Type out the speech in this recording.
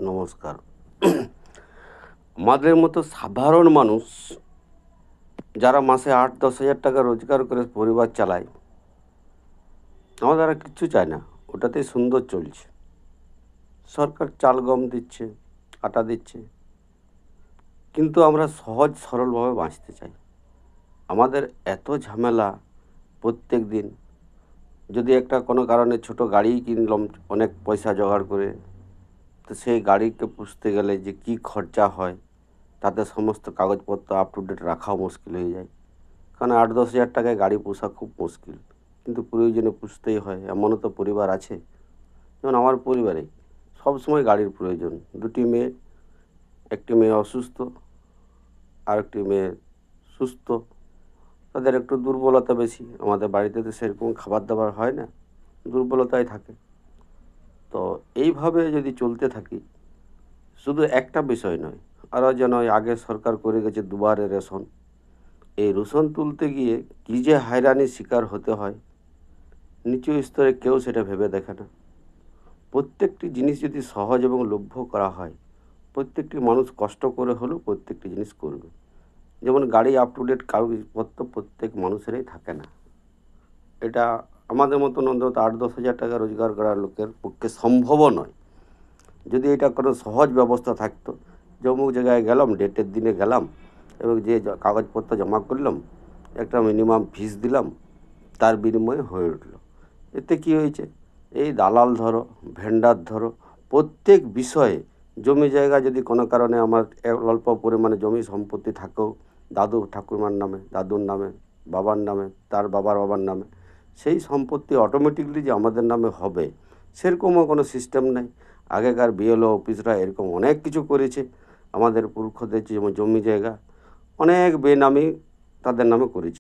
নমস্কার। আমাদের মতো সাধারণ মানুষ যারা মাসে ৮-১০ হাজার টাকা রোজগার করে পরিবার চালায়, আমাদের আর কিচ্ছু চায় না। ওটাতেই সুন্দর চলছে। সরকার চাল গম দিচ্ছে, আটা দিচ্ছে। কিন্তু আমরা সহজ সরলভাবে বাঁচতে চাই। আমাদের এত ঝামেলা প্রত্যেক দিন। যদি একটা কোনো কারণে ছোট গাড়িই কিনলাম অনেক পয়সা জোগাড় করে, তো সেই গাড়িকে পুষতে গেলে যে কী খরচা হয়, তাতে সমস্ত কাগজপত্র আপ টু ডেট রাখাও মুশকিল হয়ে যায়। কারণ ৮-১০ হাজার টাকায় গাড়ি পোষা খুব মুশকিল। কিন্তু প্রয়োজনে পুষতেই হয়। এমনও তো পরিবার আছে, যেমন আমার পরিবারে সবসময় গাড়ির প্রয়োজন। ২ টি মেয়ে, ১ টি মেয়ে অসুস্থ, আরেকটি মেয়ে সুস্থ। তাদের একটু দুর্বলতা বেশি। আমাদের বাড়িতে তো সেরকম খাবার-দাবার হয় না। দুর্বলতায় থাকে। তো এইভাবে যদি চলতে থাকি, শুধু একটা বিষয় নয়, আরও যেন ওই আগে সরকার করে গেছে দুবারে রেশন। এই রেশন তুলতে গিয়ে কী যে হয়রানির শিকার হতে হয়, নিচু স্তরে কেউ সেটা ভেবে দেখে না। প্রত্যেকটি জিনিস যদি সহজ এবং লভ্য করা হয়, প্রত্যেকটি মানুষ কষ্ট করে হলেও প্রত্যেকটি জিনিস করবে। যেমন গাড়ি আপ টু ডেট কাগজপত্র প্রত্যেক মানুষেরই থাকে না। এটা আমাদের মতন অন্তত ৮-১০ হাজার টাকা রোজগার করা লোকের পক্ষে সম্ভবও নয়। যদি এটা কোনো সহজ ব্যবস্থা থাকতো, যে অমুক জায়গায় গেলাম, ডেটের দিনে গেলাম এবং যে কাগজপত্র জমা করলাম, একটা মিনিমাম ফিস দিলাম, তার বিনিময়ে হয়ে উঠল। এতে কী হয়েছে, এই দালাল ধরো, ভেন্ডার ধরো, প্রত্যেক বিষয়ে জমি জায়গা যদি কোনো কারণে আমার অল্প পরিমাণে জমি সম্পত্তি থাকেও দাদু ঠাকুরমার নামে, দাদুর নামে, বাবার নামে, তার বাবার বাবার নামে, সেই সম্পত্তি অটোমেটিকলি যে আমাদের নামে হবে, সেরকমও কোনো সিস্টেম নেই। আগেকার বিএলও অফিসরা এরকম অনেক কিছু করেছে। আমাদের পুরুষদের যেমন জমি জায়গা অনেক বেনামি তাদের নামে করেছে।